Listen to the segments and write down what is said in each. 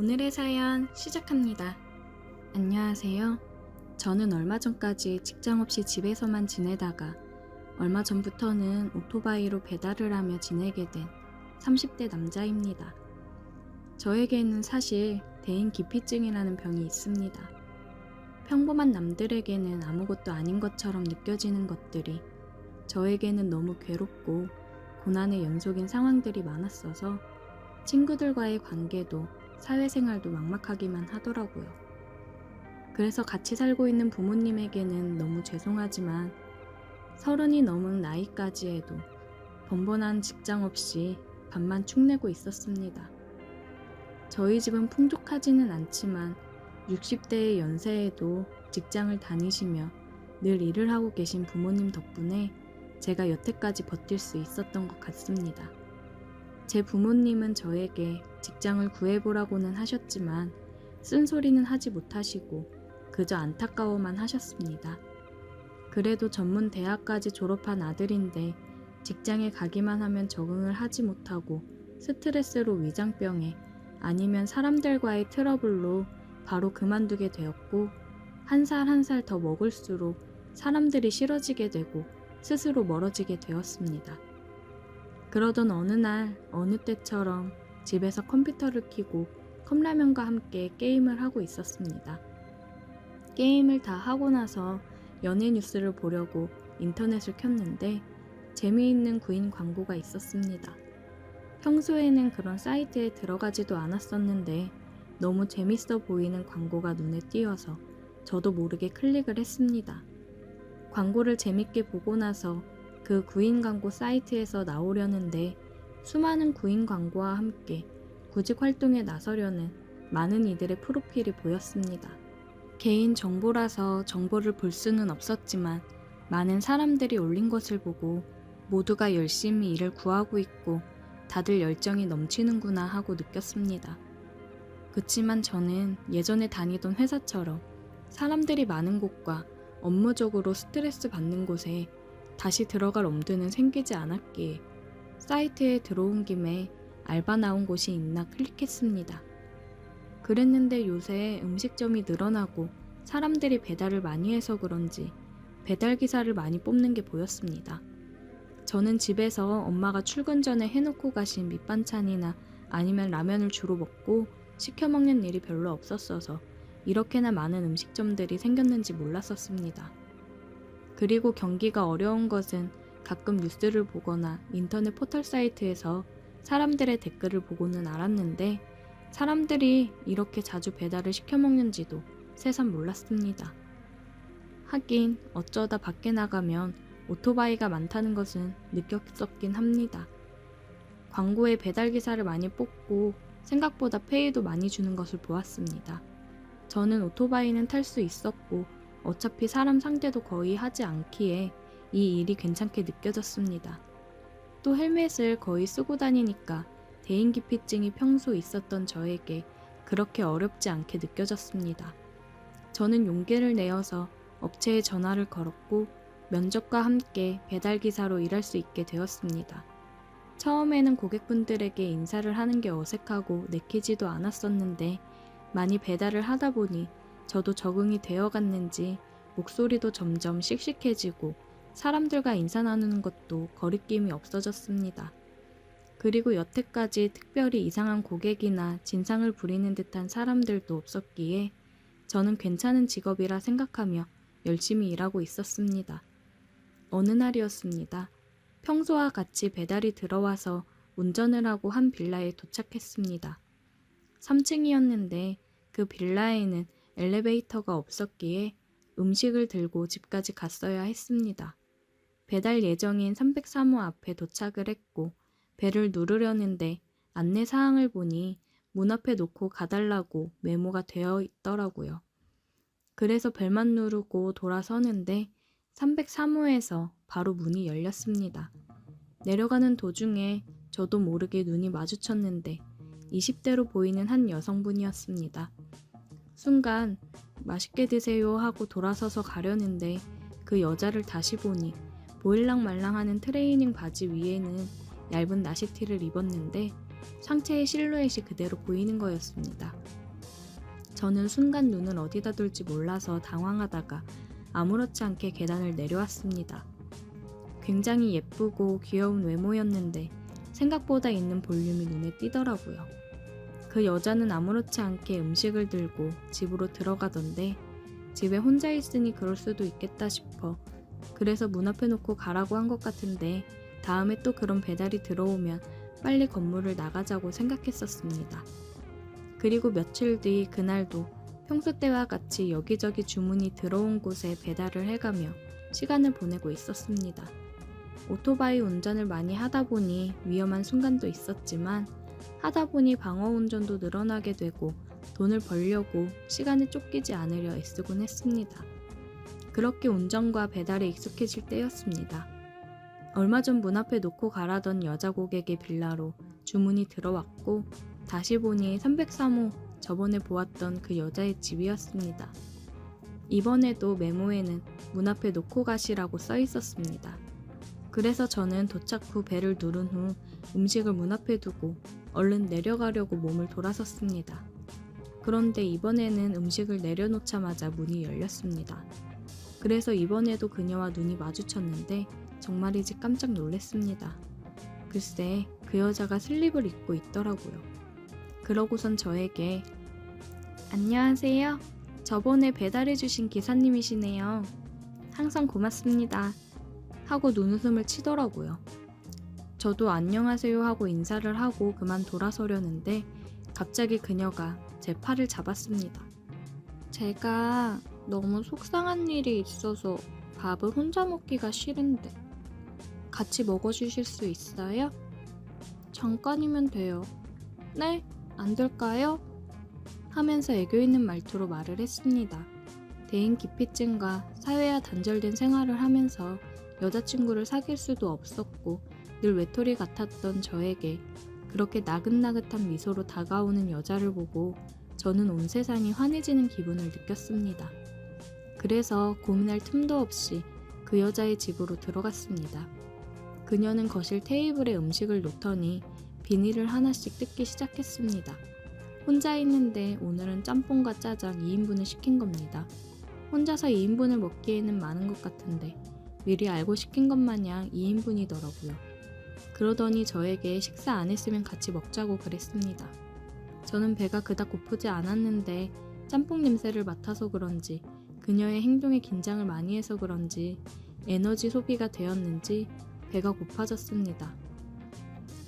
오늘의 사연 시작합니다. 안녕하세요. 저는 얼마 전까지 직장 없이 집에서만 지내다가 얼마 전부터는 오토바이로 배달을 하며 지내게 된 30대 남자입니다. 저에게는 사실 대인기피증이라는 병이 있습니다. 평범한 남들에게는 아무것도 아닌 것처럼 느껴지는 것들이 저에게는 너무 괴롭고 고난의 연속인 상황들이 많았어서 친구들과의 관계도 사회생활도 막막하기만 하더라고요. 그래서 같이 살고 있는 부모님에게는 너무 죄송하지만 30이 넘은 나이까지에도 번번한 직장 없이 밥만 축내고 있었습니다. 저희 집은 풍족하지는 않지만 60대의 연세에도 직장을 다니시며 늘 일을 하고 계신 부모님 덕분에 제가 여태까지 버틸 수 있었던 것 같습니다. 제 부모님은 저에게 직장을 구해보라고는 하셨지만 쓴소리는 하지 못하시고 그저 안타까워만 하셨습니다. 그래도 전문 대학까지 졸업한 아들인데 직장에 가기만 하면 적응을 하지 못하고 스트레스로 위장병에 아니면 사람들과의 트러블로 바로 그만두게 되었고 한 살 한 살 더 먹을수록 사람들이 싫어지게 되고 스스로 멀어지게 되었습니다. 그러던 어느 날 어느 때처럼 집에서 컴퓨터를 켜고 컵라면과 함께 게임을 하고 있었습니다. 게임을 다 하고 나서 연예 뉴스를 보려고 인터넷을 켰는데 재미있는 구인 광고가 있었습니다. 평소에는 그런 사이트에 들어가지도 않았었는데 너무 재밌어 보이는 광고가 눈에 띄어서 저도 모르게 클릭을 했습니다. 광고를 재밌게 보고 나서 그 구인 광고 사이트에서 나오려는데 수많은 구인 광고와 함께 구직 활동에 나서려는 많은 이들의 프로필이 보였습니다. 개인 정보라서 정보를 볼 수는 없었지만 많은 사람들이 올린 것을 보고 모두가 열심히 일을 구하고 있고 다들 열정이 넘치는구나 하고 느꼈습니다. 그치만 저는 예전에 다니던 회사처럼 사람들이 많은 곳과 업무적으로 스트레스 받는 곳에 다시 들어갈 엄두는 생기지 않았기에 사이트에 들어온 김에 알바 나온 곳이 있나 클릭했습니다. 그랬는데 요새 음식점이 늘어나고 사람들이 배달을 많이 해서 그런지 배달기사를 많이 뽑는 게 보였습니다. 저는 집에서 엄마가 출근 전에 해놓고 가신 밑반찬이나 아니면 라면을 주로 먹고 시켜 먹는 일이 별로 없었어서 이렇게나 많은 음식점들이 생겼는지 몰랐었습니다. 그리고 경기가 어려운 것은 가끔 뉴스를 보거나 인터넷 포털 사이트에서 사람들의 댓글을 보고는 알았는데 사람들이 이렇게 자주 배달을 시켜 먹는지도 새삼 몰랐습니다. 하긴 어쩌다 밖에 나가면 오토바이가 많다는 것은 느꼈었긴 합니다. 광고에 배달기사를 많이 뽑고 생각보다 페이도 많이 주는 것을 보았습니다. 저는 오토바이는 탈 수 있었고 어차피 사람 상대도 거의 하지 않기에 이 일이 괜찮게 느껴졌습니다. 또 헬멧을 거의 쓰고 다니니까 대인기피증이 평소 있었던 저에게 그렇게 어렵지 않게 느껴졌습니다. 저는 용기를 내어서 업체에 전화를 걸었고 면접과 함께 배달기사로 일할 수 있게 되었습니다. 처음에는 고객분들에게 인사를 하는 게 어색하고 내키지도 않았었는데 많이 배달을 하다 보니 저도 적응이 되어갔는지 목소리도 점점 씩씩해지고 사람들과 인사 나누는 것도 거리낌이 없어졌습니다. 그리고 여태까지 특별히 이상한 고객이나 진상을 부리는 듯한 사람들도 없었기에 저는 괜찮은 직업이라 생각하며 열심히 일하고 있었습니다. 어느 날이었습니다. 평소와 같이 배달이 들어와서 운전을 하고 한 빌라에 도착했습니다. 3층이었는데 그 빌라에는 엘리베이터가 없었기에 음식을 들고 집까지 갔어야 했습니다. 배달 예정인 303호 앞에 도착을 했고 배를 누르려는데 안내 사항을 보니 문 앞에 놓고 가달라고 메모가 되어 있더라고요. 그래서 벨만 누르고 돌아서는데 303호에서 바로 문이 열렸습니다. 내려가는 도중에 저도 모르게 눈이 마주쳤는데 20대로 보이는 한 여성분이었습니다. 순간 맛있게 드세요 하고 돌아서서 가려는데 그 여자를 다시 보니 보일랑말랑하는 트레이닝 바지 위에는 얇은 나시티를 입었는데 상체의 실루엣이 그대로 보이는 거였습니다. 저는 순간 눈을 어디다 둘지 몰라서 당황하다가 아무렇지 않게 계단을 내려왔습니다. 굉장히 예쁘고 귀여운 외모였는데 생각보다 있는 볼륨이 눈에 띄더라고요. 그 여자는 아무렇지 않게 음식을 들고 집으로 들어가던데 집에 혼자 있으니 그럴 수도 있겠다 싶어 그래서 문 앞에 놓고 가라고 한 것 같은데 다음에 또 그런 배달이 들어오면 빨리 건물을 나가자고 생각했었습니다. 그리고 며칠 뒤 그날도 평소 때와 같이 여기저기 주문이 들어온 곳에 배달을 해가며 시간을 보내고 있었습니다. 오토바이 운전을 많이 하다 보니 위험한 순간도 있었지만 하다 보니 방어 운전도 늘어나게 되고 돈을 벌려고 시간에 쫓기지 않으려 애쓰곤 했습니다. 그렇게 운전과 배달에 익숙해질 때였습니다. 얼마 전 문 앞에 놓고 가라던 여자 고객의 빌라로 주문이 들어왔고 다시 보니 303호 저번에 보았던 그 여자의 집이었습니다. 이번에도 메모에는 문 앞에 놓고 가시라고 써 있었습니다. 그래서 저는 도착 후 벨을 누른 후 음식을 문 앞에 두고 얼른 내려가려고 몸을 돌아섰습니다. 그런데 이번에는 음식을 내려놓자마자 문이 열렸습니다. 그래서 이번에도 그녀와 눈이 마주쳤는데 정말이지 깜짝 놀랐습니다. 글쎄 그 여자가 슬립을 입고 있더라고요. 그러고선 저에게 안녕하세요. 저번에 배달해주신 기사님이시네요. 항상 고맙습니다. 하고 눈웃음을 치더라고요. 저도 안녕하세요 하고 인사를 하고 그만 돌아서려는데 갑자기 그녀가 제 팔을 잡았습니다. 제가 너무 속상한 일이 있어서 밥을 혼자 먹기가 싫은데 같이 먹어주실 수 있어요? 잠깐이면 돼요. 네? 안 될까요? 하면서 애교 있는 말투로 말을 했습니다. 대인 기피증과 사회와 단절된 생활을 하면서 여자친구를 사귈 수도 없었고 늘 외톨이 같았던 저에게 그렇게 나긋나긋한 미소로 다가오는 여자를 보고 저는 온 세상이 환해지는 기분을 느꼈습니다. 그래서 고민할 틈도 없이 그 여자의 집으로 들어갔습니다. 그녀는 거실 테이블에 음식을 놓더니 비닐을 하나씩 뜯기 시작했습니다. 혼자 있는데 오늘은 짬뽕과 짜장 2인분을 시킨 겁니다. 혼자서 2인분을 먹기에는 많은 것 같은데 미리 알고 시킨 것 마냥 2인분이더라고요. 그러더니 저에게 식사 안 했으면 같이 먹자고 그랬습니다. 저는 배가 그닥 고프지 않았는데 짬뽕 냄새를 맡아서 그런지 그녀의 행동에 긴장을 많이 해서 그런지 에너지 소비가 되었는지 배가 고파졌습니다.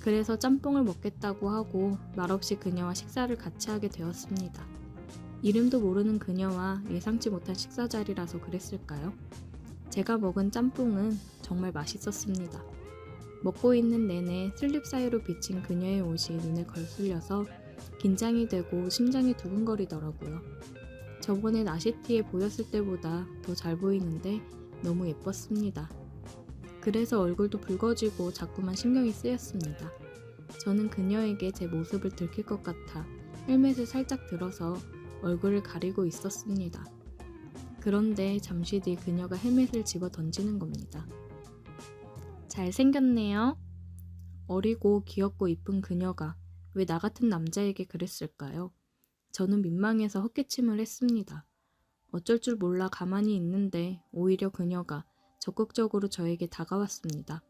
그래서 짬뽕을 먹겠다고 하고 말없이 그녀와 식사를 같이 하게 되었습니다. 이름도 모르는 그녀와 예상치 못한 식사 자리라서 그랬을까요? 제가 먹은 짬뽕은 정말 맛있었습니다. 먹고 있는 내내 슬립 사이로 비친 그녀의 옷이 눈에 걸슬려서 긴장이 되고 심장이 두근거리더라고요. 저번에 나시티에 보였을 때보다 더 잘 보이는데 너무 예뻤습니다. 그래서 얼굴도 붉어지고 자꾸만 신경이 쓰였습니다. 저는 그녀에게 제 모습을 들킬 것 같아 헬멧을 살짝 들어서 얼굴을 가리고 있었습니다. 그런데 잠시 뒤 그녀가 헬멧을 집어 던지는 겁니다. 잘생겼네요. 어리고 귀엽고 이쁜 그녀가 왜 나 같은 남자에게 그랬을까요? 저는 민망해서 헛기침을 했습니다. 어쩔 줄 몰라 가만히 있는데 오히려 그녀가 적극적으로 저에게 다가왔습니다.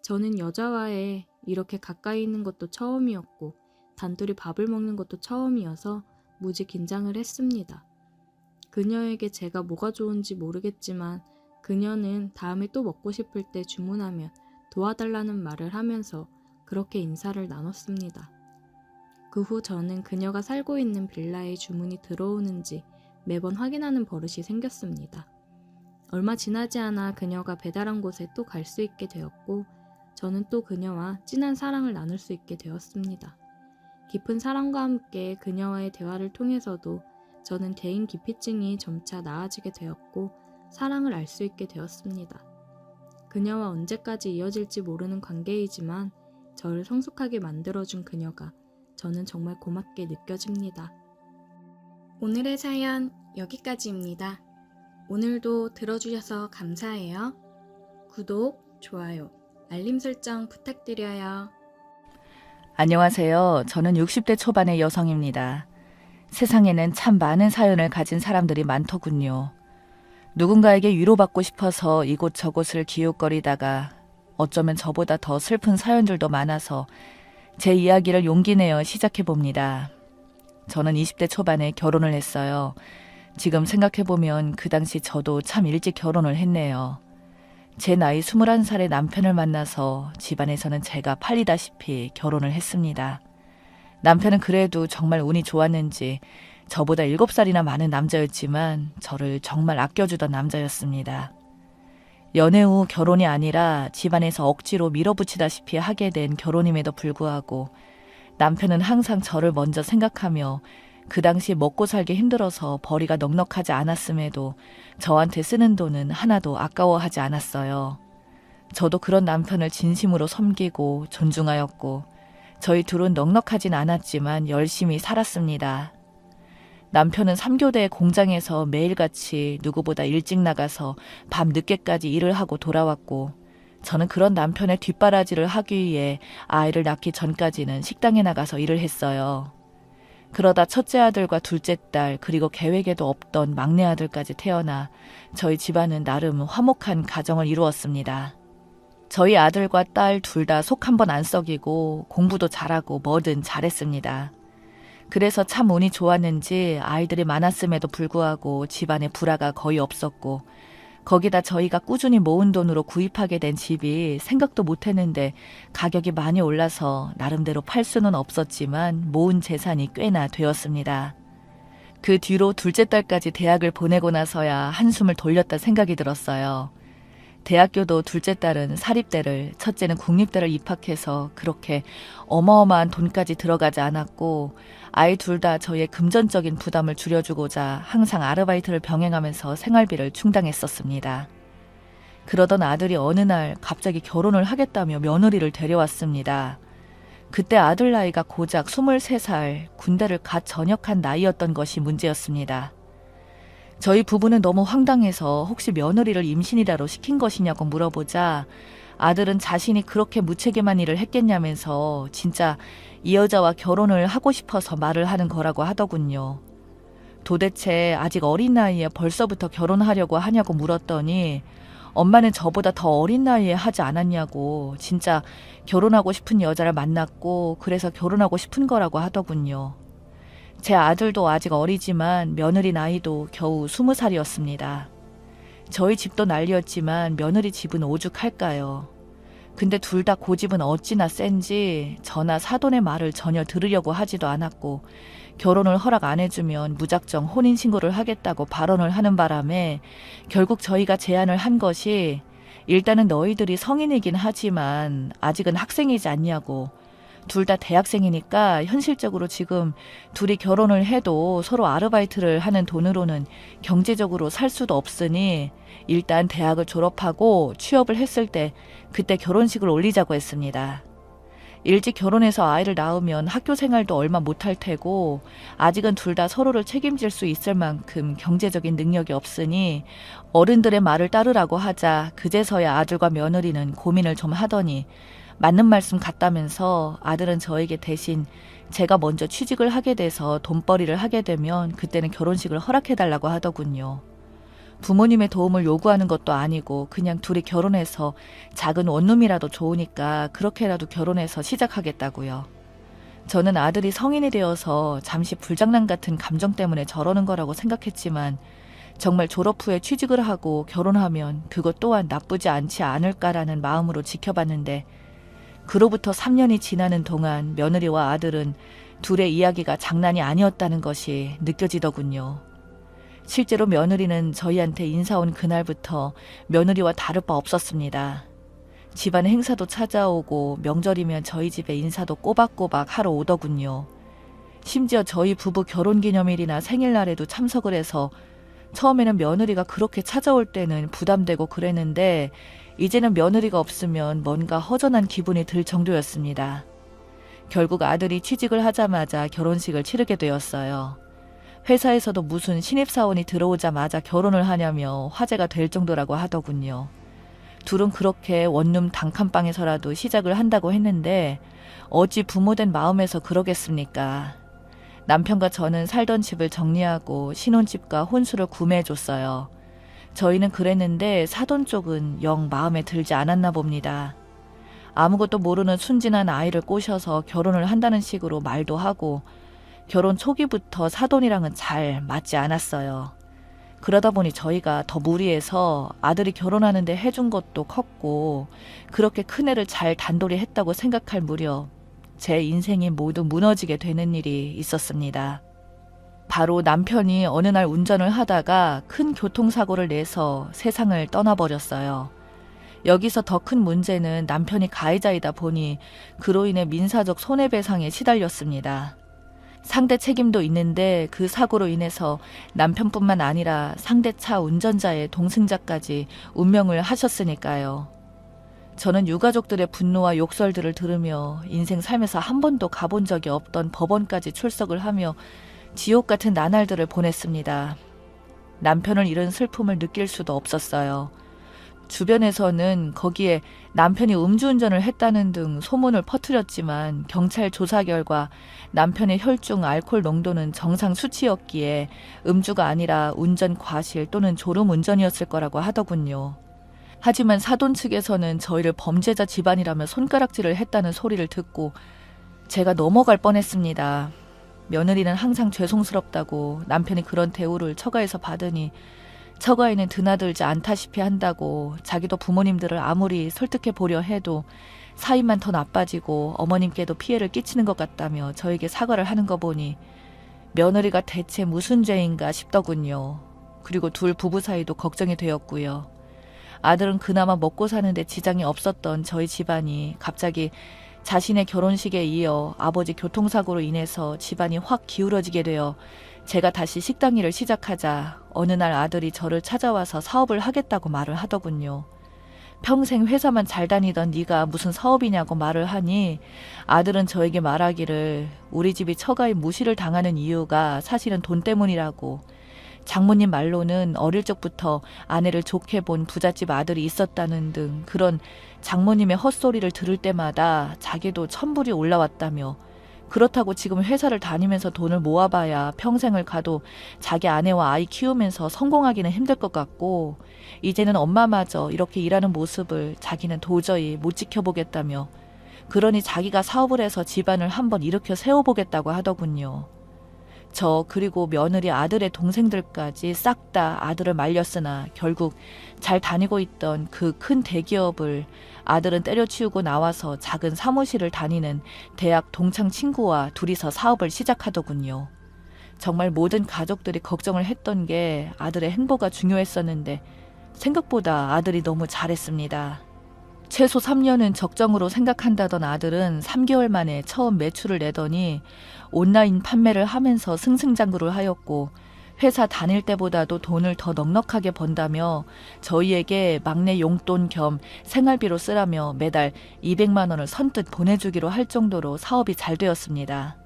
저는 여자와의 이렇게 가까이 있는 것도 처음이었고 단둘이 밥을 먹는 것도 처음이어서 무지 긴장을 했습니다. 그녀에게 제가 뭐가 좋은지 모르겠지만 그녀는 다음에 또 먹고 싶을 때 주문하면 도와달라는 말을 하면서 그렇게 인사를 나눴습니다. 그 후 저는 그녀가 살고 있는 빌라에 주문이 들어오는지 매번 확인하는 버릇이 생겼습니다. 얼마 지나지 않아 그녀가 배달한 곳에 또 갈 수 있게 되었고 저는 또 그녀와 진한 사랑을 나눌 수 있게 되었습니다. 깊은 사랑과 함께 그녀와의 대화를 통해서도 저는 대인 기피증이 점차 나아지게 되었고 사랑을 알 수 있게 되었습니다. 그녀와 언제까지 이어질지 모르는 관계이지만 저를 성숙하게 만들어준 그녀가 저는 정말 고맙게 느껴집니다. 오늘의 사연 여기까지입니다. 오늘도 들어주셔서 감사해요. 구독, 좋아요, 알림 설정 부탁드려요. 안녕하세요. 저는 60대 초반의 여성입니다. 세상에는 참 많은 사연을 가진 사람들이 많더군요. 누군가에게 위로받고 싶어서 이곳저곳을 기웃거리다가 어쩌면 저보다 더 슬픈 사연들도 많아서 제 이야기를 용기 내어 시작해봅니다. 저는 20대 초반에 결혼을 했어요. 지금 생각해보면 그 당시 저도 참 일찍 결혼을 했네요. 제 나이 21살의 남편을 만나서 집안에서는 제가 팔리다시피 결혼을 했습니다. 남편은 그래도 정말 운이 좋았는지 저보다 7살이나 많은 남자였지만 저를 정말 아껴주던 남자였습니다. 연애 후 결혼이 아니라 집안에서 억지로 밀어붙이다시피 하게 된 결혼임에도 불구하고 남편은 항상 저를 먼저 생각하며 그 당시 먹고 살기 힘들어서 벌이가 넉넉하지 않았음에도 저한테 쓰는 돈은 하나도 아까워하지 않았어요. 저도 그런 남편을 진심으로 섬기고 존중하였고 저희 둘은 넉넉하진 않았지만 열심히 살았습니다. 남편은 3교대 공장에서 매일같이 누구보다 일찍 나가서 밤 늦게까지 일을 하고 돌아왔고 저는 그런 남편의 뒷바라지를 하기 위해 아이를 낳기 전까지는 식당에 나가서 일을 했어요. 그러다 첫째 아들과 둘째 딸 그리고 계획에도 없던 막내 아들까지 태어나 저희 집안은 나름 화목한 가정을 이루었습니다. 저희 아들과 딸 둘 다 속 한 번 안 썩이고 공부도 잘하고 뭐든 잘했습니다. 그래서 참 운이 좋았는지 아이들이 많았음에도 불구하고 집안에 불화가 거의 없었고 거기다 저희가 꾸준히 모은 돈으로 구입하게 된 집이 생각도 못했는데 가격이 많이 올라서 나름대로 팔 수는 없었지만 모은 재산이 꽤나 되었습니다. 그 뒤로 둘째 딸까지 대학을 보내고 나서야 한숨을 돌렸다 생각이 들었어요. 대학교도 둘째 딸은 사립대를, 첫째는 국립대를 입학해서 그렇게 어마어마한 돈까지 들어가지 않았고 아이 둘 다 저희의 금전적인 부담을 줄여주고자 항상 아르바이트를 병행하면서 생활비를 충당했었습니다. 그러던 아들이 어느 날 갑자기 결혼을 하겠다며 며느리를 데려왔습니다. 그때 아들 나이가 고작 23살, 군대를 갓 전역한 나이였던 것이 문제였습니다. 저희 부부는 너무 황당해서 혹시 며느리를 임신이라로 시킨 것이냐고 물어보자 아들은 자신이 그렇게 무책임한 일을 했겠냐면서 진짜 이 여자와 결혼을 하고 싶어서 말을 하는 거라고 하더군요. 도대체 아직 어린 나이에 벌써부터 결혼하려고 하냐고 물었더니 엄마는 저보다 더 어린 나이에 하지 않았냐고 진짜 결혼하고 싶은 여자를 만났고 그래서 결혼하고 싶은 거라고 하더군요. 제 아들도 아직 어리지만 며느리 나이도 겨우 20살이었습니다. 저희 집도 난리였지만 며느리 집은 오죽할까요. 근데 둘 다 고집은 어찌나 센지 저나 사돈의 말을 전혀 들으려고 하지도 않았고 결혼을 허락 안 해주면 무작정 혼인신고를 하겠다고 발언을 하는 바람에 결국 저희가 제안을 한 것이 일단은 너희들이 성인이긴 하지만 아직은 학생이지 않냐고 둘 다 대학생이니까 현실적으로 지금 둘이 결혼을 해도 서로 아르바이트를 하는 돈으로는 경제적으로 살 수도 없으니 일단 대학을 졸업하고 취업을 했을 때 그때 결혼식을 올리자고 했습니다. 일찍 결혼해서 아이를 낳으면 학교 생활도 얼마 못할 테고 아직은 둘 다 서로를 책임질 수 있을 만큼 경제적인 능력이 없으니 어른들의 말을 따르라고 하자 그제서야 아들과 며느리는 고민을 좀 하더니 맞는 말씀 같다면서 아들은 저에게 대신 제가 먼저 취직을 하게 돼서 돈벌이를 하게 되면 그때는 결혼식을 허락해달라고 하더군요. 부모님의 도움을 요구하는 것도 아니고 그냥 둘이 결혼해서 작은 원룸이라도 좋으니까 그렇게라도 결혼해서 시작하겠다고요. 저는 아들이 성인이 되어서 잠시 불장난 같은 감정 때문에 저러는 거라고 생각했지만 정말 졸업 후에 취직을 하고 결혼하면 그것 또한 나쁘지 않지 않을까라는 마음으로 지켜봤는데 그로부터 3년이 지나는 동안 며느리와 아들은 둘의 이야기가 장난이 아니었다는 것이 느껴지더군요. 실제로 며느리는 저희한테 인사 온 그날부터 며느리와 다를 바 없었습니다. 집안 행사도 찾아오고 명절이면 저희 집에 인사도 꼬박꼬박 하러 오더군요. 심지어 저희 부부 결혼기념일이나 생일날에도 참석을 해서 처음에는 며느리가 그렇게 찾아올 때는 부담되고 그랬는데 이제는 며느리가 없으면 뭔가 허전한 기분이 들 정도였습니다. 결국 아들이 취직을 하자마자 결혼식을 치르게 되었어요. 회사에서도 무슨 신입사원이 들어오자마자 결혼을 하냐며 화제가 될 정도라고 하더군요. 둘은 그렇게 원룸 단칸방에서라도 시작을 한다고 했는데 어찌 부모된 마음에서 그러겠습니까? 남편과 저는 살던 집을 정리하고 신혼집과 혼수를 구매해줬어요. 저희는 그랬는데 사돈 쪽은 영 마음에 들지 않았나 봅니다. 아무것도 모르는 순진한 아이를 꼬셔서 결혼을 한다는 식으로 말도 하고 결혼 초기부터 사돈이랑은 잘 맞지 않았어요. 그러다 보니 저희가 더 무리해서 아들이 결혼하는데 해준 것도 컸고 그렇게 큰애를 잘 단돌이 했다고 생각할 무렵 제 인생이 모두 무너지게 되는 일이 있었습니다. 바로 남편이 어느 날 운전을 하다가 큰 교통사고를 내서 세상을 떠나버렸어요. 여기서 더 큰 문제는 남편이 가해자이다 보니 그로 인해 민사적 손해배상에 시달렸습니다. 상대 책임도 있는데 그 사고로 인해서 남편뿐만 아니라 상대차 운전자의 동승자까지 운명을 하셨으니까요. 저는 유가족들의 분노와 욕설들을 들으며 인생 살면서 한 번도 가본 적이 없던 법원까지 출석을 하며 지옥 같은 나날들을 보냈습니다. 남편을 잃은 슬픔을 느낄 수도 없었어요. 주변에서는 거기에 남편이 음주운전을 했다는 등 소문을 퍼뜨렸지만 경찰 조사 결과 남편의 혈중 알코올 농도는 정상 수치였기에 음주가 아니라 운전 과실 또는 졸음 운전이었을 거라고 하더군요. 하지만 사돈 측에서는 저희를 범죄자 집안이라며 손가락질을 했다는 소리를 듣고 제가 넘어갈 뻔했습니다. 며느리는 항상 죄송스럽다고 남편이 그런 대우를 처가에서 받으니 처가에는 드나들지 않다시피 한다고 자기도 부모님들을 아무리 설득해 보려 해도 사이만 더 나빠지고 어머님께도 피해를 끼치는 것 같다며 저에게 사과를 하는 거 보니 며느리가 대체 무슨 죄인가 싶더군요. 그리고 둘 부부 사이도 걱정이 되었고요. 아들은 그나마 먹고 사는데 지장이 없었던 저희 집안이 갑자기 자신의 결혼식에 이어 아버지 교통사고로 인해서 집안이 확 기울어지게 되어 제가 다시 식당 일을 시작하자 어느 날 아들이 저를 찾아와서 사업을 하겠다고 말을 하더군요. 평생 회사만 잘 다니던 네가 무슨 사업이냐고 말을 하니 아들은 저에게 말하기를 우리 집이 처가에 무시를 당하는 이유가 사실은 돈 때문이라고, 장모님 말로는 어릴 적부터 아내를 좋게 본 부잣집 아들이 있었다는 등 그런 장모님의 헛소리를 들을 때마다 자기도 천불이 올라왔다며, 그렇다고 지금 회사를 다니면서 돈을 모아봐야 평생을 가도 자기 아내와 아이 키우면서 성공하기는 힘들 것 같고 이제는 엄마마저 이렇게 일하는 모습을 자기는 도저히 못 지켜보겠다며, 그러니 자기가 사업을 해서 집안을 한번 일으켜 세워보겠다고 하더군요. 저 그리고 며느리 아들의 동생들까지 싹 다 아들을 말렸으나 결국 잘 다니고 있던 그 큰 대기업을 아들은 때려치우고 나와서 작은 사무실을 다니는 대학 동창 친구와 둘이서 사업을 시작하더군요. 정말 모든 가족들이 걱정을 했던 게 아들의 행보가 중요했었는데 생각보다 아들이 너무 잘했습니다. 최소 3년은 적정으로 생각한다던 아들은 3개월 만에 처음 매출을 내더니 온라인 판매를 하면서 승승장구를 하였고 회사 다닐 때보다도 돈을 더 넉넉하게 번다며 저희에게 막내 용돈 겸 생활비로 쓰라며 매달 200만 원을 선뜻 보내주기로 할 정도로 사업이 잘 되었습니다.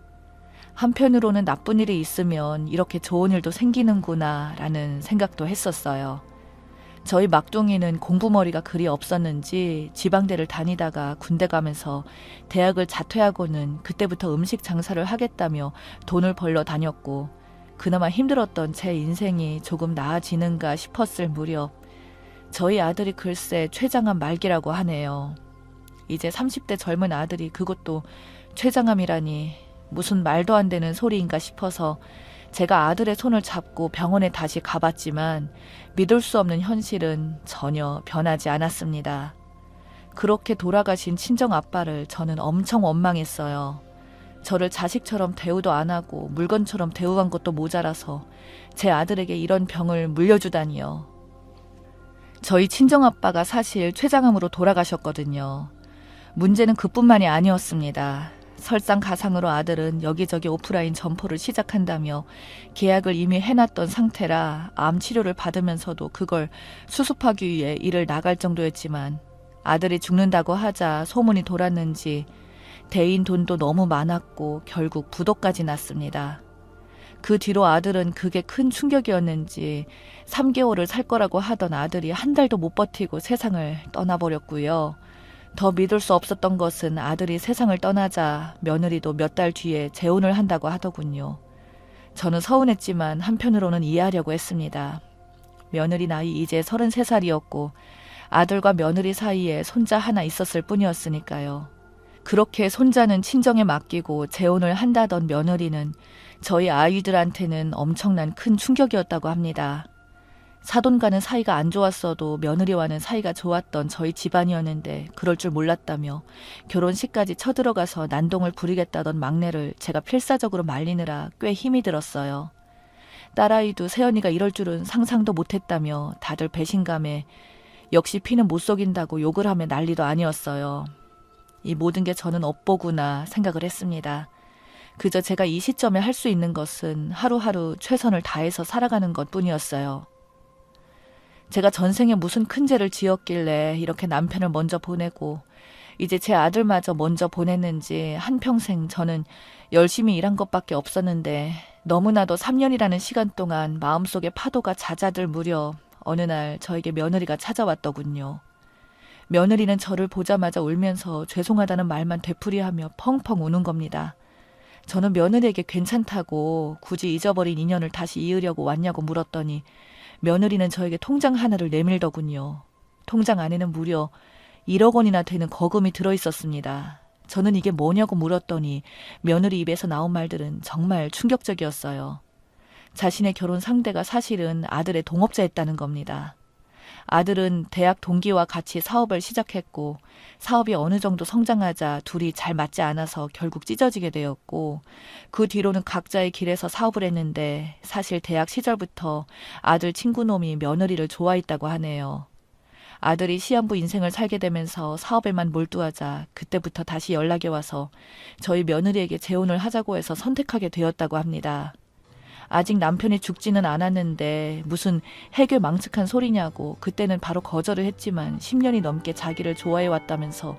한편으로는 나쁜 일이 있으면 이렇게 좋은 일도 생기는구나 라는 생각도 했었어요. 저희 막둥이는 공부머리가 그리 없었는지 지방대를 다니다가 군대 가면서 대학을 자퇴하고는 그때부터 음식 장사를 하겠다며 돈을 벌러 다녔고, 그나마 힘들었던 제 인생이 조금 나아지는가 싶었을 무렵 저희 아들이 글쎄 췌장암 말기라고 하네요. 이제 30대 젊은 아들이 그것도 췌장암이라니 무슨 말도 안 되는 소리인가 싶어서 제가 아들의 손을 잡고 병원에 다시 가봤지만 믿을 수 없는 현실은 전혀 변하지 않았습니다. 그렇게 돌아가신 친정 아빠를 저는 엄청 원망했어요. 저를 자식처럼 대우도 안 하고 물건처럼 대우한 것도 모자라서 제 아들에게 이런 병을 물려주다니요. 저희 친정아빠가 사실 췌장암으로 돌아가셨거든요. 문제는 그뿐만이 아니었습니다. 설상가상으로 아들은 여기저기 오프라인 점포를 시작한다며 계약을 이미 해놨던 상태라 암 치료를 받으면서도 그걸 수습하기 위해 일을 나갈 정도였지만 아들이 죽는다고 하자 소문이 돌았는지 대인 돈도 너무 많았고 결국 부도까지 났습니다. 그 뒤로 아들은 그게 큰 충격이었는지 3개월을 살 거라고 하던 아들이 한 달도 못 버티고 세상을 떠나버렸고요. 더 믿을 수 없었던 것은 아들이 세상을 떠나자 며느리도 몇 달 뒤에 재혼을 한다고 하더군요. 저는 서운했지만 한편으로는 이해하려고 했습니다. 며느리 나이 이제 33살이었고 아들과 며느리 사이에 손자 하나 있었을 뿐이었으니까요. 그렇게 손자는 친정에 맡기고 재혼을 한다던 며느리는 저희 아이들한테는 엄청난 큰 충격이었다고 합니다. 사돈과는 사이가 안 좋았어도 며느리와는 사이가 좋았던 저희 집안이었는데 그럴 줄 몰랐다며 결혼식까지 쳐들어가서 난동을 부리겠다던 막내를 제가 필사적으로 말리느라 꽤 힘이 들었어요. 딸아이도 세연이가 이럴 줄은 상상도 못했다며 다들 배신감에 역시 피는 못 속인다고 욕을 하며 난리도 아니었어요. 이 모든 게 저는 업보구나 생각을 했습니다. 그저 제가 이 시점에 할 수 있는 것은 하루하루 최선을 다해서 살아가는 것뿐이었어요. 제가 전생에 무슨 큰 죄를 지었길래 이렇게 남편을 먼저 보내고 이제 제 아들마저 먼저 보냈는지 한평생 저는 열심히 일한 것밖에 없었는데 너무나도 3년이라는 시간 동안 마음속에 파도가 잦아들 무렵 어느 날 저에게 며느리가 찾아왔더군요. 며느리는 저를 보자마자 울면서 죄송하다는 말만 되풀이하며 펑펑 우는 겁니다. 저는 며느리에게 괜찮다고 굳이 잊어버린 인연을 다시 이으려고 왔냐고 물었더니 며느리는 저에게 통장 하나를 내밀더군요. 통장 안에는 무려 1억 원이나 되는 거금이 들어있었습니다. 저는 이게 뭐냐고 물었더니 며느리 입에서 나온 말들은 정말 충격적이었어요. 자신의 결혼 상대가 사실은 아들의 동업자였다는 겁니다. 아들은 대학 동기와 같이 사업을 시작했고 사업이 어느 정도 성장하자 둘이 잘 맞지 않아서 결국 찢어지게 되었고 그 뒤로는 각자의 길에서 사업을 했는데 사실 대학 시절부터 아들 친구놈이 며느리를 좋아했다고 하네요. 아들이 시한부 인생을 살게 되면서 사업에만 몰두하자 그때부터 다시 연락이 와서 저희 며느리에게 재혼을 하자고 해서 선택하게 되었다고 합니다. 아직 남편이 죽지는 않았는데 무슨 해괴망측한 소리냐고 그때는 바로 거절을 했지만 10년이 넘게 자기를 좋아해 왔다면서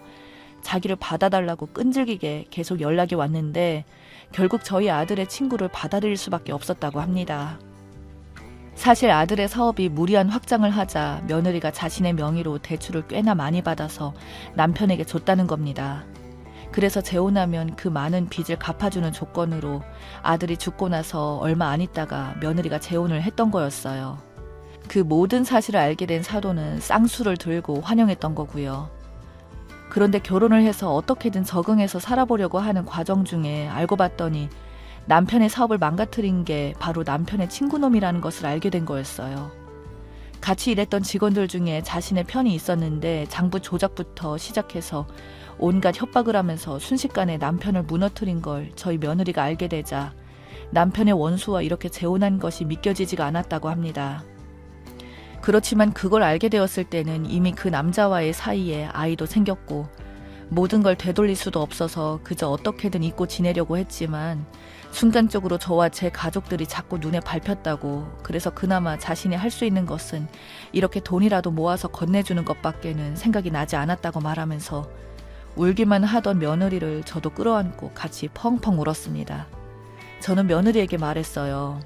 자기를 받아달라고 끈질기게 계속 연락이 왔는데 결국 저희 아들의 친구를 받아들일 수밖에 없었다고 합니다. 사실 아들의 사업이 무리한 확장을 하자 며느리가 자신의 명의로 대출을 꽤나 많이 받아서 남편에게 줬다는 겁니다. 그래서 재혼하면 그 많은 빚을 갚아주는 조건으로 아들이 죽고 나서 얼마 안 있다가 며느리가 재혼을 했던 거였어요. 그 모든 사실을 알게 된 사돈은 쌍수를 들고 환영했던 거고요. 그런데 결혼을 해서 어떻게든 적응해서 살아보려고 하는 과정 중에 알고 봤더니 남편의 사업을 망가뜨린 게 바로 남편의 친구놈이라는 것을 알게 된 거였어요. 같이 일했던 직원들 중에 자신의 편이 있었는데 장부 조작부터 시작해서 온갖 협박을 하면서 순식간에 남편을 무너뜨린 걸 저희 며느리가 알게 되자 남편의 원수와 이렇게 재혼한 것이 믿겨지지가 않았다고 합니다. 그렇지만 그걸 알게 되었을 때는 이미 그 남자와의 사이에 아이도 생겼고 모든 걸 되돌릴 수도 없어서 그저 어떻게든 잊고 지내려고 했지만 순간적으로 저와 제 가족들이 자꾸 눈에 밟혔다고 그래서 그나마 자신이 할 수 있는 것은 이렇게 돈이라도 모아서 건네주는 것밖에는 생각이 나지 않았다고 말하면서 울기만 하던 며느리를 저도 끌어안고 같이 펑펑 울었습니다. 저는 며느리에게 말했어요.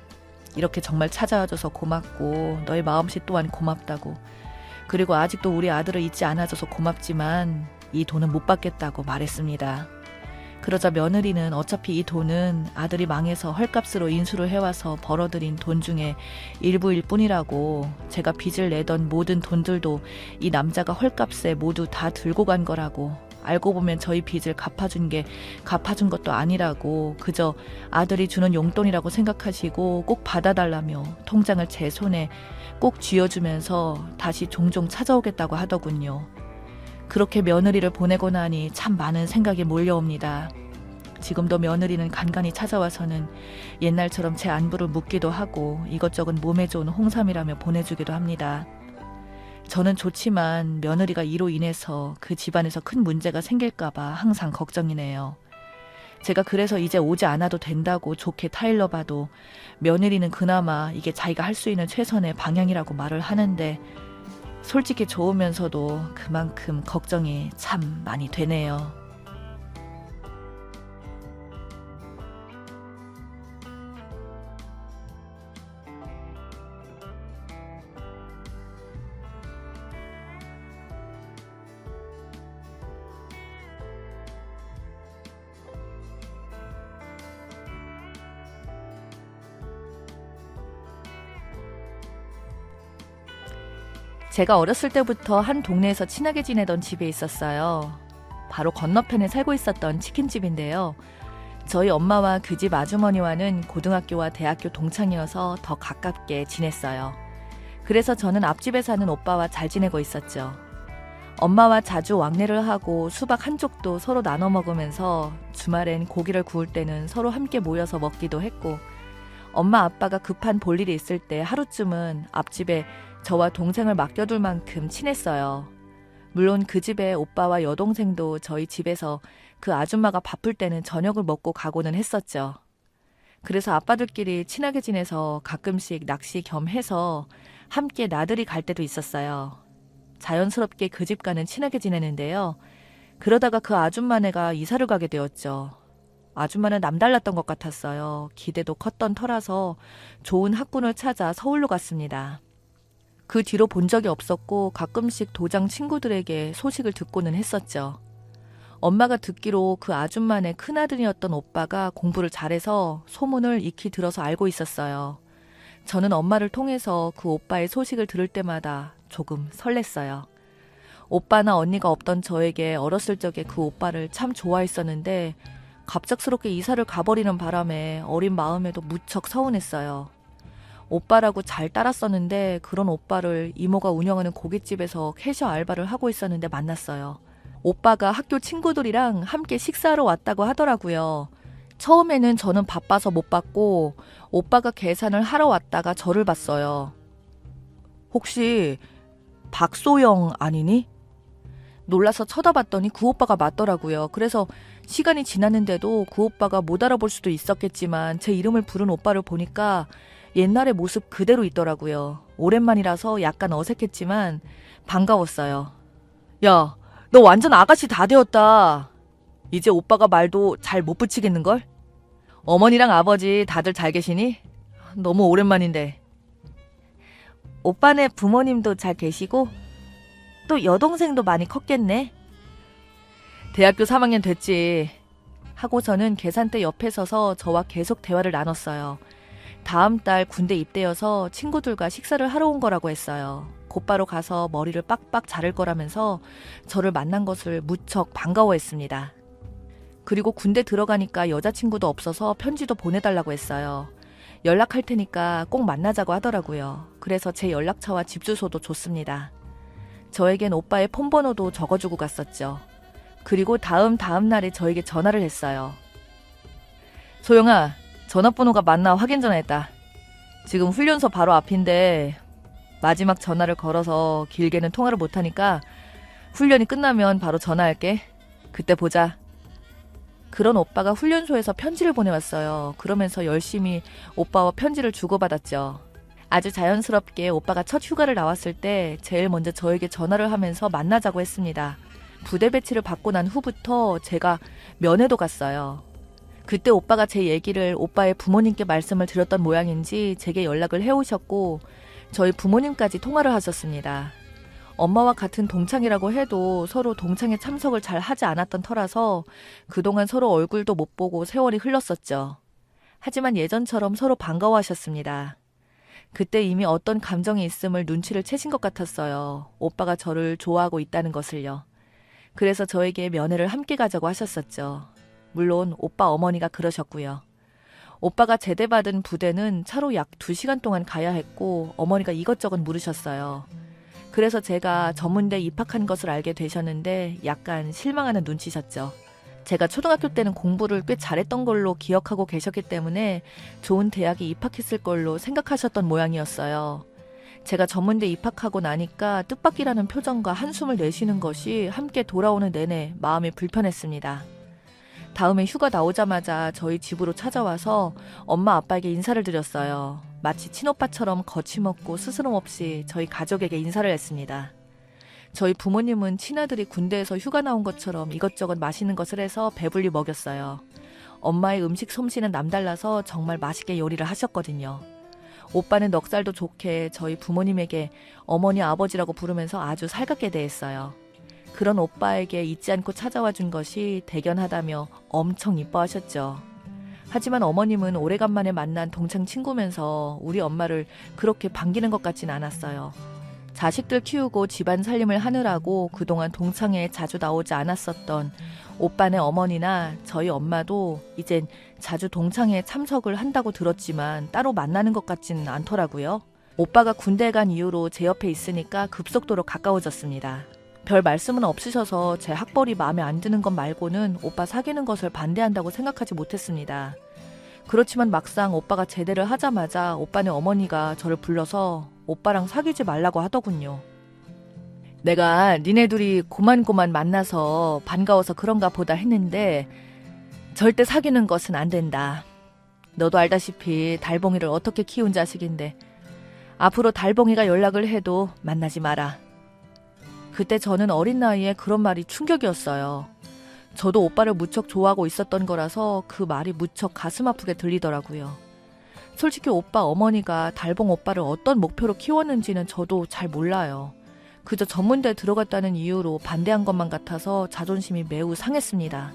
이렇게 정말 찾아와줘서 고맙고 너의 마음씨 또한 고맙다고. 그리고 아직도 우리 아들을 잊지 않아줘서 고맙지만 이 돈은 못 받겠다고 말했습니다. 그러자 며느리는 어차피 이 돈은 아들이 망해서 헐값으로 인수를 해와서 벌어들인 돈 중에 일부일 뿐이라고 제가 빚을 내던 모든 돈들도 이 남자가 헐값에 모두 다 들고 간 거라고 알고 보면 저희 빚을 갚아준 것도 아니라고 그저 아들이 주는 용돈이라고 생각하시고 꼭 받아달라며 통장을 제 손에 꼭 쥐어주면서 다시 종종 찾아오겠다고 하더군요. 그렇게 며느리를 보내고 나니 참 많은 생각이 몰려옵니다. 지금도 며느리는 간간히 찾아와서는 옛날처럼 제 안부를 묻기도 하고 이것저것 몸에 좋은 홍삼이라며 보내주기도 합니다. 저는 좋지만 며느리가 이로 인해서 그 집안에서 큰 문제가 생길까봐 항상 걱정이네요. 제가 그래서 이제 오지 않아도 된다고 좋게 타일러 봐도 며느리는 그나마 이게 자기가 할 수 있는 최선의 방향이라고 말을 하는데 솔직히 좋으면서도 그만큼 걱정이 참 많이 되네요. 제가 어렸을 때부터 한 동네에서 친하게 지내던 집에 있었어요. 바로 건너편에 살고 있었던 치킨집인데요. 저희 엄마와 그 집 아주머니와는 고등학교와 대학교 동창이어서 더 가깝게 지냈어요. 그래서 저는 앞집에 사는 오빠와 잘 지내고 있었죠. 엄마와 자주 왕래를 하고 수박 한 쪽도 서로 나눠 먹으면서 주말엔 고기를 구울 때는 서로 함께 모여서 먹기도 했고, 엄마 아빠가 급한 볼일이 있을 때 하루쯤은 앞집에 저와 동생을 맡겨둘 만큼 친했어요. 물론 그 집에 오빠와 여동생도 저희 집에서 그 아줌마가 바쁠 때는 저녁을 먹고 가고는 했었죠. 그래서 아빠들끼리 친하게 지내서 가끔씩 낚시 겸 해서 함께 나들이 갈 때도 있었어요. 자연스럽게 그 집과는 친하게 지내는데요. 그러다가 그 아줌마네가 이사를 가게 되었죠. 아줌마는 남달랐던 것 같았어요. 기대도 컸던 터라서 좋은 학군을 찾아 서울로 갔습니다. 그 뒤로 본 적이 없었고 가끔씩 도장 친구들에게 소식을 듣고는 했었죠. 엄마가 듣기로 그 아줌마네 큰아들이었던 오빠가 공부를 잘해서 소문을 익히 들어서 알고 있었어요. 저는 엄마를 통해서 그 오빠의 소식을 들을 때마다 조금 설렜어요. 오빠나 언니가 없던 저에게 어렸을 적에 그 오빠를 참 좋아했었는데 갑작스럽게 이사를 가버리는 바람에 어린 마음에도 무척 서운했어요. 오빠라고 잘 따랐었는데 그런 오빠를 이모가 운영하는 고깃집에서 캐셔 알바를 하고 있었는데 만났어요. 오빠가 학교 친구들이랑 함께 식사하러 왔다고 하더라고요. 처음에는 저는 바빠서 못 봤고 오빠가 계산을 하러 왔다가 저를 봤어요. 혹시 박소영 아니니? 놀라서 쳐다봤더니 그 오빠가 맞더라고요. 그래서 시간이 지났는데도 그 오빠가 못 알아볼 수도 있었겠지만 제 이름을 부른 오빠를 보니까 옛날의 모습 그대로 있더라고요. 오랜만이라서 약간 어색했지만 반가웠어요. 야, 너 완전 아가씨 다 되었다. 이제 오빠가 말도 잘 못 붙이겠는걸? 어머니랑 아버지 다들 잘 계시니? 너무 오랜만인데. 오빠네 부모님도 잘 계시고 또 여동생도 많이 컸겠네. 대학교 3학년 됐지. 하고서는 계산대 옆에 서서 저와 계속 대화를 나눴어요. 다음 달 군대 입대여서 친구들과 식사를 하러 온 거라고 했어요. 곧바로 가서 머리를 빡빡 자를 거라면서 저를 만난 것을 무척 반가워했습니다. 그리고 군대 들어가니까 여자친구도 없어서 편지도 보내달라고 했어요. 연락할 테니까 꼭 만나자고 하더라고요. 그래서 제 연락처와 집 주소도 줬습니다. 저에겐 오빠의 폰번호도 적어주고 갔었죠. 그리고 다음 날에 저에게 전화를 했어요. 소영아, 전화번호가 맞나 확인 전화했다. 지금 훈련소 바로 앞인데 마지막 전화를 걸어서 길게는 통화를 못하니까 훈련이 끝나면 바로 전화할게. 그때 보자. 그런 오빠가 훈련소에서 편지를 보내왔어요. 그러면서 열심히 오빠와 편지를 주고받았죠. 아주 자연스럽게 오빠가 첫 휴가를 나왔을 때 제일 먼저 저에게 전화를 하면서 만나자고 했습니다. 부대 배치를 받고 난 후부터 제가 면회도 갔어요. 그때 오빠가 제 얘기를 오빠의 부모님께 말씀을 드렸던 모양인지 제게 연락을 해오셨고 저희 부모님까지 통화를 하셨습니다. 엄마와 같은 동창이라고 해도 서로 동창회 참석을 잘 하지 않았던 터라서 그동안 서로 얼굴도 못 보고 세월이 흘렀었죠. 하지만 예전처럼 서로 반가워하셨습니다. 그때 이미 어떤 감정이 있음을 눈치를 채신 것 같았어요. 오빠가 저를 좋아하고 있다는 것을요. 그래서 저에게 면회를 함께 가자고 하셨었죠. 물론 오빠 어머니가 그러셨고요. 오빠가 제대받은 부대는 차로 약 2시간 동안 가야 했고 어머니가 이것저것 물으셨어요. 그래서 제가 전문대 입학한 것을 알게 되셨는데 약간 실망하는 눈치셨죠. 제가 초등학교 때는 공부를 꽤 잘했던 걸로 기억하고 계셨기 때문에 좋은 대학에 입학했을 걸로 생각하셨던 모양이었어요. 제가 전문대 입학하고 나니까 뜻밖이라는 표정과 한숨을 내쉬는 것이 함께 돌아오는 내내 마음이 불편했습니다. 다음에 휴가 나오자마자 저희 집으로 찾아와서 엄마 아빠에게 인사를 드렸어요. 마치 친오빠처럼 거침없고 스스럼 없이 저희 가족에게 인사를 했습니다. 저희 부모님은 친아들이 군대에서 휴가 나온 것처럼 이것저것 맛있는 것을 해서 배불리 먹였어요. 엄마의 음식 솜씨는 남달라서 정말 맛있게 요리를 하셨거든요. 오빠는 넉살도 좋게 저희 부모님에게 어머니 아버지라고 부르면서 아주 살갑게 대했어요. 그런 오빠에게 잊지 않고 찾아와 준 것이 대견하다며 엄청 이뻐하셨죠. 하지만 어머님은 오래간만에 만난 동창 친구면서 우리 엄마를 그렇게 반기는 것 같진 않았어요. 자식들 키우고 집안 살림을 하느라고 그동안 동창회에 자주 나오지 않았었던 오빠네 어머니나 저희 엄마도 이젠 자주 동창회에 참석을 한다고 들었지만 따로 만나는 것 같지는 않더라고요. 오빠가 군대에 간 이후로 제 옆에 있으니까 급속도로 가까워졌습니다. 별 말씀은 없으셔서 제 학벌이 마음에 안 드는 것 말고는 오빠 사귀는 것을 반대한다고 생각하지 못했습니다. 그렇지만 막상 오빠가 제대를 하자마자 오빠네 어머니가 저를 불러서 오빠랑 사귀지 말라고 하더군요. 내가 니네 둘이 고만고만 만나서 반가워서 그런가 보다 했는데 절대 사귀는 것은 안 된다. 너도 알다시피 달봉이를 어떻게 키운 자식인데 앞으로 달봉이가 연락을 해도 만나지 마라. 그때 저는 어린 나이에 그런 말이 충격이었어요. 저도 오빠를 무척 좋아하고 있었던 거라서 그 말이 무척 가슴 아프게 들리더라고요. 솔직히 오빠 어머니가 달봉 오빠를 어떤 목표로 키웠는지는 저도 잘 몰라요. 그저 전문대에 들어갔다는 이유로 반대한 것만 같아서 자존심이 매우 상했습니다.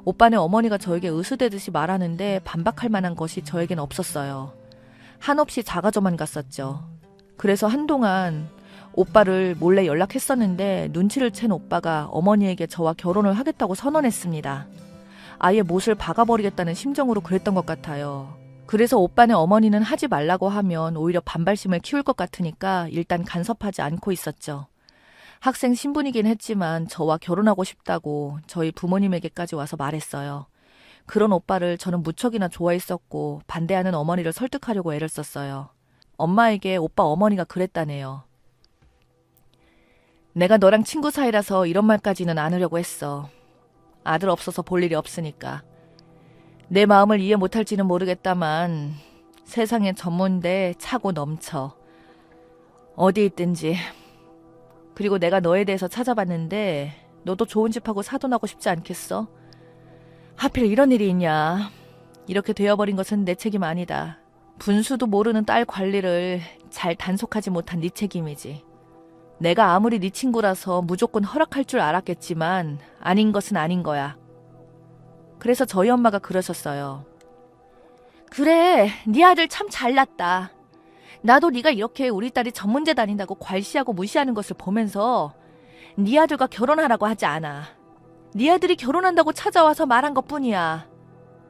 오빠네 어머니가 저에게 으스대듯이 말하는데 반박할 만한 것이 저에겐 없었어요. 한없이 작아져만 갔었죠. 그래서 한동안 오빠를 몰래 연락했었는데 눈치를 챈 오빠가 어머니에게 저와 결혼을 하겠다고 선언했습니다. 아예 못을 박아버리겠다는 심정으로 그랬던 것 같아요. 그래서 오빠네 어머니는 하지 말라고 하면 오히려 반발심을 키울 것 같으니까 일단 간섭하지 않고 있었죠. 학생 신분이긴 했지만 저와 결혼하고 싶다고 저희 부모님에게까지 와서 말했어요. 그런 오빠를 저는 무척이나 좋아했었고 반대하는 어머니를 설득하려고 애를 썼어요. 엄마에게 오빠 어머니가 그랬다네요. 내가 너랑 친구 사이라서 이런 말까지는 안 하려고 했어. 아들 없어서 볼 일이 없으니까. 내 마음을 이해 못할지는 모르겠다만 세상엔 전문대 차고 넘쳐. 어디 있든지. 그리고 내가 너에 대해서 찾아봤는데 너도 좋은 집하고 사돈하고 싶지 않겠어? 하필 이런 일이 있냐. 이렇게 되어버린 것은 내 책임 아니다. 분수도 모르는 딸 관리를 잘 단속하지 못한 네 책임이지. 내가 아무리 네 친구라서 무조건 허락할 줄 알았겠지만 아닌 것은 아닌 거야. 그래서 저희 엄마가 그러셨어요. 그래, 네 아들 참 잘났다. 나도 네가 이렇게 우리 딸이 전문대 다닌다고 괄시하고 무시하는 것을 보면서 네 아들과 결혼하라고 하지 않아. 네 아들이 결혼한다고 찾아와서 말한 것뿐이야.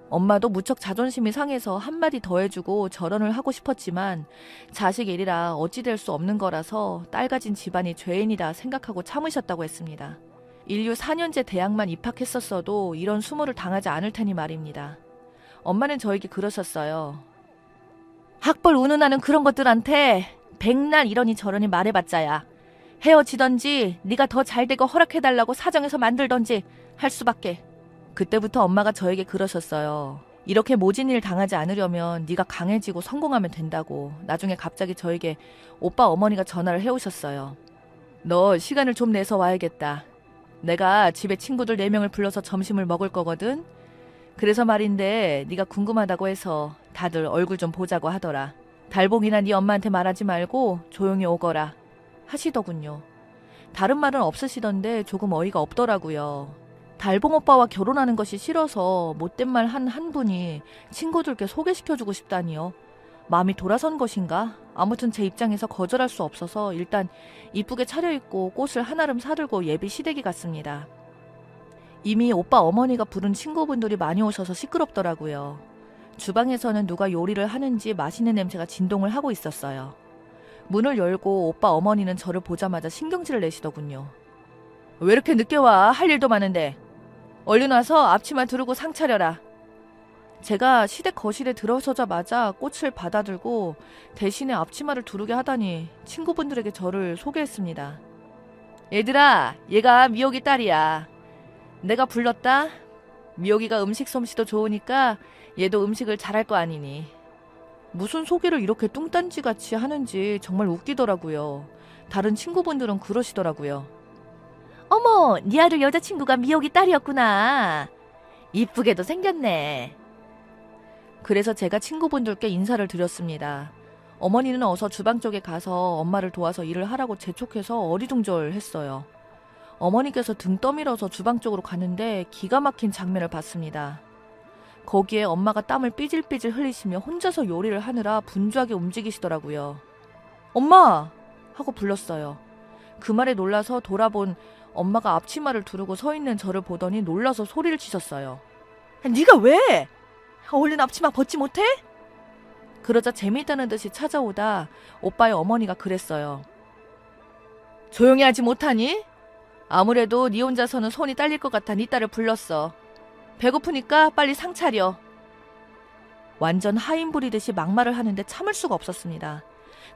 엄마도 무척 자존심이 상해서 한마디 더 해주고 절언을 하고 싶었지만 자식 일이라 어찌 될 수 없는 거라서 딸 가진 집안이 죄인이다 생각하고 참으셨다고 했습니다. 인류 4년제 대학만 입학했었어도 이런 수모를 당하지 않을 테니 말입니다. 엄마는 저에게 그러셨어요. 학벌 운운하는 그런 것들한테 백날 이러니 저러니 말해봤자야. 헤어지던지 네가 더 잘되고 허락해달라고 사정해서 만들던지 할 수밖에. 그때부터 엄마가 저에게 그러셨어요. 이렇게 모진 일 당하지 않으려면 네가 강해지고 성공하면 된다고. 나중에 갑자기 저에게 오빠 어머니가 전화를 해오셨어요. 너 시간을 좀 내서 와야겠다. 내가 집에 친구들 4명을 불러서 점심을 먹을 거거든. 그래서 말인데 네가 궁금하다고 해서 다들 얼굴 좀 보자고 하더라. 달봉이나 네 엄마한테 말하지 말고 조용히 오거라 하시더군요. 다른 말은 없으시던데 조금 어이가 없더라고요. 달봉 오빠와 결혼하는 것이 싫어서 못된 말 한 분이 친구들께 소개시켜주고 싶다니요. 마음이 돌아선 것인가? 아무튼 제 입장에서 거절할 수 없어서 일단 이쁘게 차려입고 꽃을 한아름 사들고 예비 시댁이 갔습니다. 이미 오빠 어머니가 부른 친구분들이 많이 오셔서 시끄럽더라고요. 주방에서는 누가 요리를 하는지 맛있는 냄새가 진동을 하고 있었어요. 문을 열고 오빠 어머니는 저를 보자마자 신경질을 내시더군요. 왜 이렇게 늦게 와? 할 일도 많은데. 얼른 와서 앞치마 두르고 상 차려라. 제가 시댁 거실에 들어서자마자 꽃을 받아들고 대신에 앞치마를 두르게 하다니 친구분들에게 저를 소개했습니다. 얘들아, 얘가 미옥이 딸이야. 내가 불렀다. 미옥이가 음식 솜씨도 좋으니까 얘도 음식을 잘할 거 아니니. 무슨 소개를 이렇게 뚱딴지같이 하는지 정말 웃기더라고요. 다른 친구분들은 그러시더라고요. 어머, 네 아들 여자친구가 미옥이 딸이었구나. 이쁘게도 생겼네. 그래서 제가 친구분들께 인사를 드렸습니다. 어머니는 어서 주방 쪽에 가서 엄마를 도와서 일을 하라고 재촉해서 어리둥절했어요. 어머니께서 등 떠밀어서 주방 쪽으로 갔는데 기가 막힌 장면을 봤습니다. 거기에 엄마가 땀을 삐질삐질 흘리시며 혼자서 요리를 하느라 분주하게 움직이시더라고요. 엄마! 하고 불렀어요. 그 말에 놀라서 돌아본 엄마가 앞치마를 두르고 서 있는 저를 보더니 놀라서 소리를 치셨어요. 네가 왜? 얼른 앞치마 벗지 못해? 그러자 재미있다는 듯이 찾아오다 오빠의 어머니가 그랬어요. 조용히 하지 못하니? 아무래도 네 혼자서는 손이 딸릴 것 같아 네 딸을 불렀어. 배고프니까 빨리 상 차려. 완전 하인 부리듯이 막말을 하는데 참을 수가 없었습니다.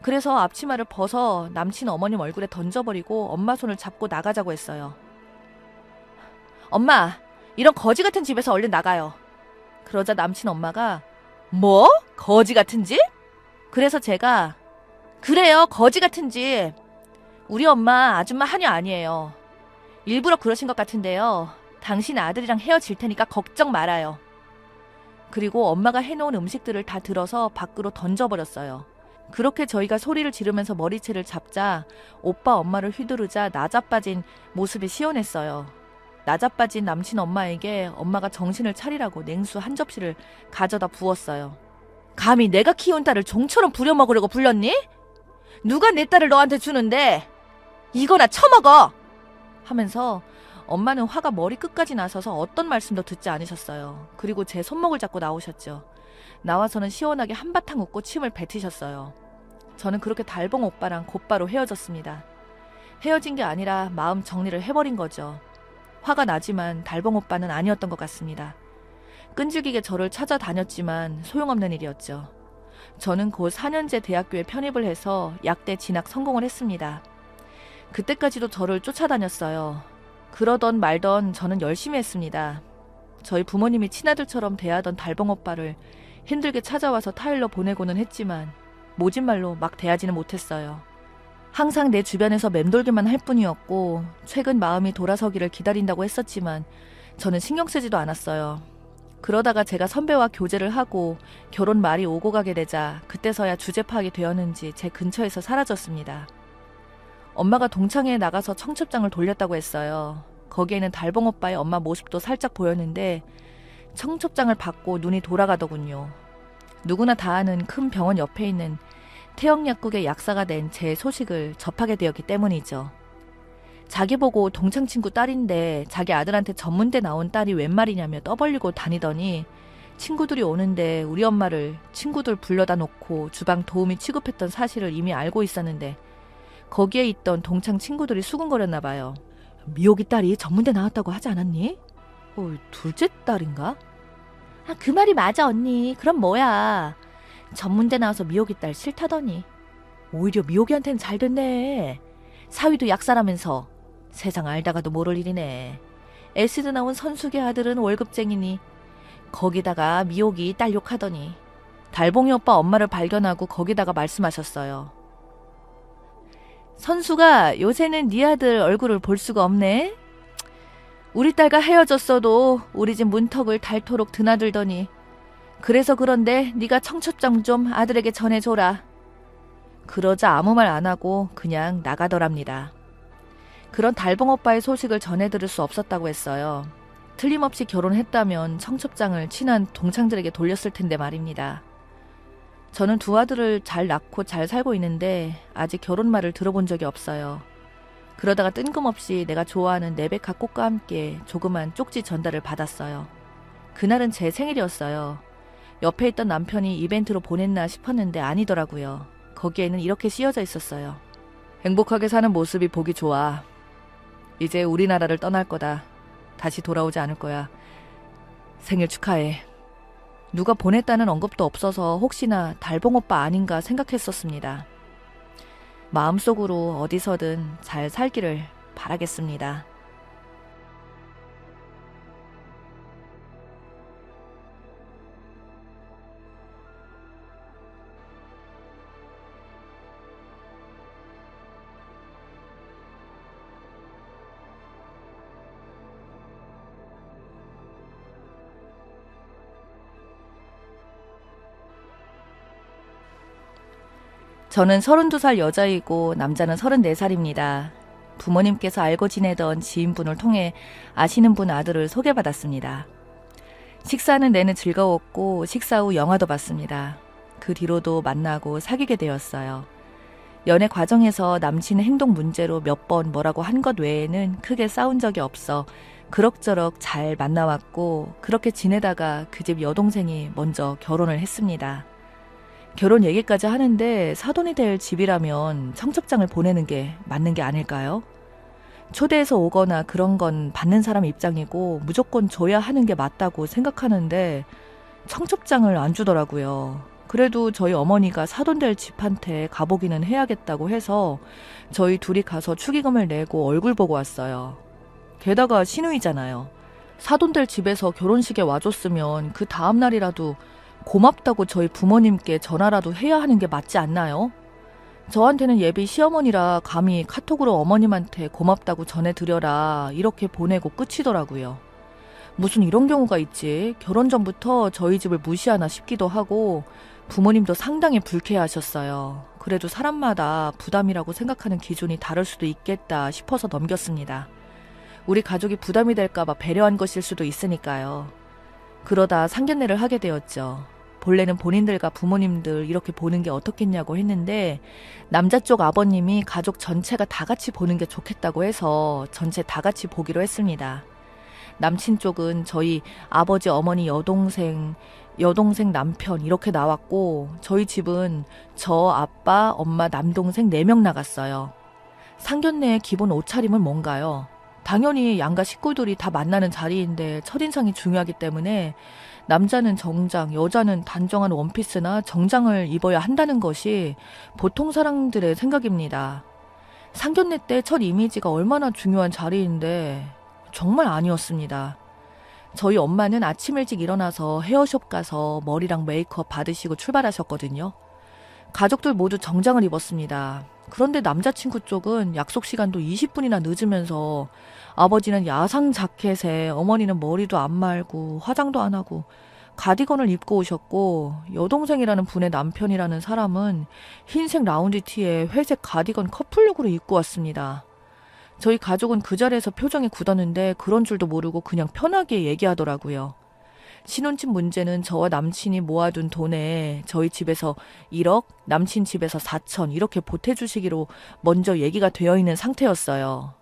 그래서 앞치마를 벗어 남친 어머님 얼굴에 던져버리고 엄마 손을 잡고 나가자고 했어요. 엄마, 이런 거지 같은 집에서 얼른 나가요. 그러자 남친 엄마가 뭐? 거지 같은 집? 그래서 제가 그래요, 거지 같은 집. 우리 엄마 아줌마 하녀 아니에요. 일부러 그러신 것 같은데요. 당신 아들이랑 헤어질 테니까 걱정 말아요. 그리고 엄마가 해놓은 음식들을 다 들어서 밖으로 던져버렸어요. 그렇게 저희가 소리를 지르면서 머리채를 잡자 오빠 엄마를 휘두르자 나자빠진 모습이 시원했어요. 나자빠진 남친 엄마에게 엄마가 정신을 차리라고 냉수 한 접시를 가져다 부었어요. 감히 내가 키운 딸을 종처럼 부려먹으려고 불렀니? 누가 내 딸을 너한테 주는데? 이거나 처먹어! 하면서 엄마는 화가 머리끝까지 나서서 어떤 말씀도 듣지 않으셨어요. 그리고 제 손목을 잡고 나오셨죠. 나와서는 시원하게 한바탕 웃고 침을 뱉으셨어요. 저는 그렇게 달봉 오빠랑 곧바로 헤어졌습니다. 헤어진 게 아니라 마음 정리를 해버린 거죠. 화가 나지만 달봉 오빠는 아니었던 것 같습니다. 끈질기게 저를 찾아다녔지만 소용없는 일이었죠. 저는 곧 4년제 대학교에 편입을 해서 약대 진학 성공을 했습니다. 그때까지도 저를 쫓아다녔어요. 그러던 말던 저는 열심히 했습니다. 저희 부모님이 친아들처럼 대하던 달봉 오빠를 힘들게 찾아와서 타일러 보내고는 했지만 모진 말로 막 대하지는 못했어요. 항상 내 주변에서 맴돌기만 할 뿐이었고 최근 마음이 돌아서기를 기다린다고 했었지만 저는 신경 쓰지도 않았어요. 그러다가 제가 선배와 교제를 하고 결혼 말이 오고 가게 되자 그때서야 주제 파악이 되었는지 제 근처에서 사라졌습니다. 엄마가 동창회에 나가서 청첩장을 돌렸다고 했어요. 거기에는 달봉 오빠의 엄마 모습도 살짝 보였는데 청첩장을 받고 눈이 돌아가더군요. 누구나 다 아는 큰 병원 옆에 있는 태영약국의 약사가 낸 제 소식을 접하게 되었기 때문이죠. 자기 보고 동창 친구 딸인데 자기 아들한테 전문대 나온 딸이 웬 말이냐며 떠벌리고 다니더니 친구들이 오는데 우리 엄마를 친구들 불러다 놓고 주방 도우미 취급했던 사실을 이미 알고 있었는데 거기에 있던 동창 친구들이 수군거렸나 봐요. 미옥이 딸이 전문대 나왔다고 하지 않았니? 둘째 딸인가? 그 말이 맞아 언니. 그럼 뭐야. 전문대 나와서 미옥이 딸 싫다더니. 오히려 미옥이한테는 잘 됐네. 사위도 약사라면서. 세상 알다가도 모를 일이네. 에스드 나온 선숙의 아들은 월급쟁이니 거기다가 미옥이 딸 욕하더니 달봉이 오빠 엄마를 발견하고 거기다가 말씀하셨어요. 선수가 요새는 네 아들 얼굴을 볼 수가 없네. 우리 딸과 헤어졌어도 우리 집 문턱을 닳도록 드나들더니 그래서 그런데 네가 청첩장 좀 아들에게 전해줘라. 그러자 아무 말 안 하고 그냥 나가더랍니다. 그런 달봉 오빠의 소식을 전해들을 수 없었다고 했어요. 틀림없이 결혼했다면 청첩장을 친한 동창들에게 돌렸을 텐데 말입니다. 저는 두 아들을 잘 낳고 잘 살고 있는데 아직 결혼 말을 들어본 적이 없어요. 그러다가 뜬금없이 내가 좋아하는 네베카 꽃과 함께 조그만 쪽지 전달을 받았어요. 그날은 제 생일이었어요. 옆에 있던 남편이 이벤트로 보냈나 싶었는데 아니더라고요. 거기에는 이렇게 쓰여져 있었어요. 행복하게 사는 모습이 보기 좋아. 이제 우리나라를 떠날 거다. 다시 돌아오지 않을 거야. 생일 축하해. 누가 보냈다는 언급도 없어서 혹시나 달봉 오빠 아닌가 생각했었습니다. 마음속으로 어디서든 잘 살기를 바라겠습니다. 저는 32살 여자이고 남자는 34살입니다. 부모님께서 알고 지내던 지인분을 통해 아시는 분 아들을 소개받았습니다. 식사하는 내내 즐거웠고 식사 후 영화도 봤습니다. 그 뒤로도 만나고 사귀게 되었어요. 연애 과정에서 남친의 행동 문제로 몇 번 뭐라고 한 것 외에는 크게 싸운 적이 없어 그럭저럭 잘 만나왔고 그렇게 지내다가 그 집 여동생이 먼저 결혼을 했습니다. 결혼 얘기까지 하는데 사돈이 될 집이라면 청첩장을 보내는 게 맞는 게 아닐까요? 초대해서 오거나 그런 건 받는 사람 입장이고 무조건 줘야 하는 게 맞다고 생각하는데 청첩장을 안 주더라고요. 그래도 저희 어머니가 사돈 될 집한테 가보기는 해야겠다고 해서 저희 둘이 가서 축의금을 내고 얼굴 보고 왔어요. 게다가 시누이잖아요. 사돈 될 집에서 결혼식에 와줬으면 그 다음 날이라도 고맙다고 저희 부모님께 전화라도 해야 하는 게 맞지 않나요? 저한테는 예비 시어머니라 감히 카톡으로 어머님한테 고맙다고 전해드려라 이렇게 보내고 끝이더라고요. 무슨 이런 경우가 있지? 결혼 전부터 저희 집을 무시하나 싶기도 하고 부모님도 상당히 불쾌하셨어요. 그래도 사람마다 부담이라고 생각하는 기준이 다를 수도 있겠다 싶어서 넘겼습니다. 우리 가족이 부담이 될까봐 배려한 것일 수도 있으니까요. 그러다 상견례를 하게 되었죠. 본래는 본인들과 부모님들 이렇게 보는 게 어떻겠냐고 했는데 남자 쪽 아버님이 가족 전체가 다 같이 보는 게 좋겠다고 해서 전체 다 같이 보기로 했습니다. 남친 쪽은 저희 아버지, 어머니, 여동생 남편 이렇게 나왔고 저희 집은 저, 아빠, 엄마, 남동생 4명 나갔어요. 상견례의 기본 옷차림은 뭔가요? 당연히 양가 식구들이 다 만나는 자리인데 첫인상이 중요하기 때문에 남자는 정장, 여자는 단정한 원피스나 정장을 입어야 한다는 것이 보통 사람들의 생각입니다. 상견례 때 첫 이미지가 얼마나 중요한 자리인데 정말 아니었습니다. 저희 엄마는 아침 일찍 일어나서 헤어숍 가서 머리랑 메이크업 받으시고 출발하셨거든요. 가족들 모두 정장을 입었습니다. 그런데 남자친구 쪽은 약속 시간도 20분이나 늦으면서 아버지는 야상 자켓에 어머니는 머리도 안 말고 화장도 안 하고 가디건을 입고 오셨고 여동생이라는 분의 남편이라는 사람은 흰색 라운지 티에 회색 가디건 커플룩으로 입고 왔습니다. 저희 가족은 그 자리에서 표정이 굳었는데 그런 줄도 모르고 그냥 편하게 얘기하더라고요. 신혼집 문제는 저와 남친이 모아둔 돈에 저희 집에서 1억, 남친 집에서 4천 이렇게 보태주시기로 먼저 얘기가 되어 있는 상태였어요.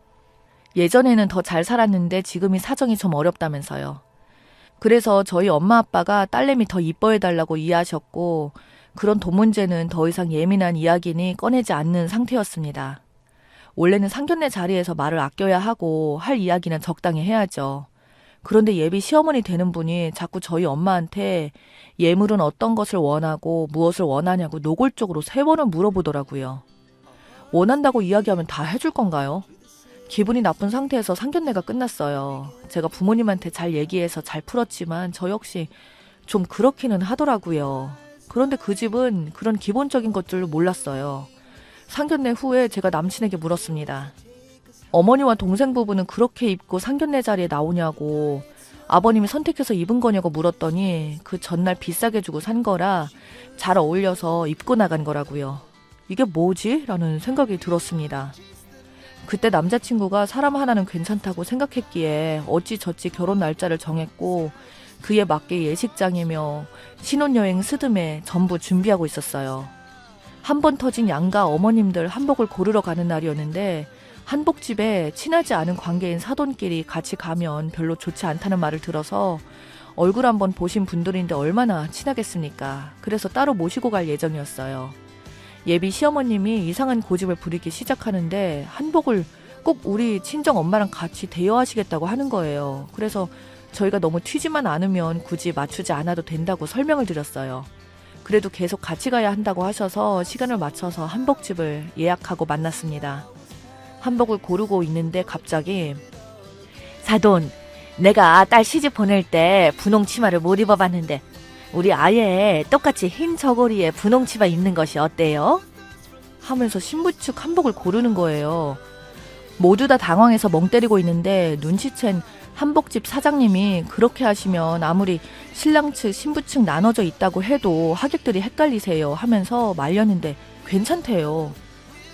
예전에는 더 잘 살았는데 지금이 사정이 좀 어렵다면서요. 그래서 저희 엄마 아빠가 딸내미 더 이뻐해달라고 이해하셨고 그런 돈 문제는 더 이상 예민한 이야기니 꺼내지 않는 상태였습니다. 원래는 상견례 자리에서 말을 아껴야 하고 할 이야기는 적당히 해야죠. 그런데 예비 시어머니 되는 분이 자꾸 저희 엄마한테 예물은 어떤 것을 원하고 무엇을 원하냐고 노골적으로 3번을 물어보더라고요. 원한다고 이야기하면 다 해줄 건가요? 기분이 나쁜 상태에서 상견례가 끝났어요. 제가 부모님한테 잘 얘기해서 잘 풀었지만 저 역시 좀 그렇기는 하더라고요. 그런데 그 집은 그런 기본적인 것들을 몰랐어요. 상견례 후에 제가 남친에게 물었습니다. 어머니와 동생 부부는 그렇게 입고 상견례 자리에 나오냐고 아버님이 선택해서 입은 거냐고 물었더니 그 전날 비싸게 주고 산 거라 잘 어울려서 입고 나간 거라고요. 이게 뭐지? 라는 생각이 들었습니다. 그때 남자친구가 사람 하나는 괜찮다고 생각했기에 어찌저찌 결혼 날짜를 정했고 그에 맞게 예식장이며 신혼여행 스드메 전부 준비하고 있었어요. 한 번 터진 양가 어머님들 한복을 고르러 가는 날이었는데 한복집에 친하지 않은 관계인 사돈끼리 같이 가면 별로 좋지 않다는 말을 들어서 얼굴 한번 보신 분들인데 얼마나 친하겠습니까? 그래서 따로 모시고 갈 예정이었어요. 예비 시어머님이 이상한 고집을 부리기 시작하는데 한복을 꼭 우리 친정 엄마랑 같이 대여하시겠다고 하는 거예요. 그래서 저희가 너무 튀지만 않으면 굳이 맞추지 않아도 된다고 설명을 드렸어요. 그래도 계속 같이 가야 한다고 하셔서 시간을 맞춰서 한복집을 예약하고 만났습니다. 한복을 고르고 있는데 갑자기 사돈, 내가 딸 시집 보낼 때 분홍 치마를 못 입어봤는데 우리 아예 똑같이 흰 저고리에 분홍 치마 입는 것이 어때요? 하면서 신부 측 한복을 고르는 거예요. 모두 다 당황해서 멍 때리고 있는데 눈치챈 한복집 사장님이 그렇게 하시면 아무리 신랑 측 신부 측 나눠져 있다고 해도 하객들이 헷갈리세요 하면서 말렸는데 괜찮대요.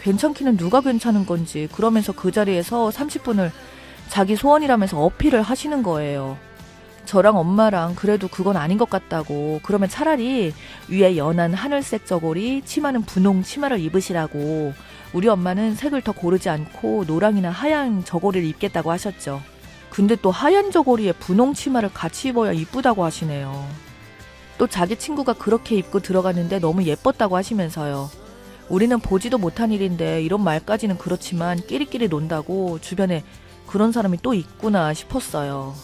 괜찮기는 누가 괜찮은 건지 그러면서 그 자리에서 30분을 자기 소원이라면서 어필을 하시는 거예요. 저랑 엄마랑 그래도 그건 아닌 것 같다고, 그러면 차라리 위에 연한 하늘색 저고리, 치마는 분홍 치마를 입으시라고, 우리 엄마는 색을 더 고르지 않고 노랑이나 하얀 저고리를 입겠다고 하셨죠. 근데 또 하얀 저고리에 분홍 치마를 같이 입어야 이쁘다고 하시네요. 또 자기 친구가 그렇게 입고 들어갔는데 너무 예뻤다고 하시면서요. 우리는 보지도 못한 일인데 이런 말까지는 그렇지만 끼리끼리 논다고 주변에 그런 사람이 또 있구나 싶었어요.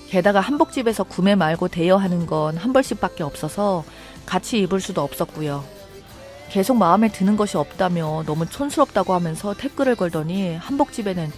게다가 한복집에서 구매 말고 대여하는 건 한 벌씩밖에 없어서 같이 입을 수도 없었고요. 계속 마음에 드는 것이 없다며 너무 촌스럽다고 하면서 태클을 걸더니 한복집에는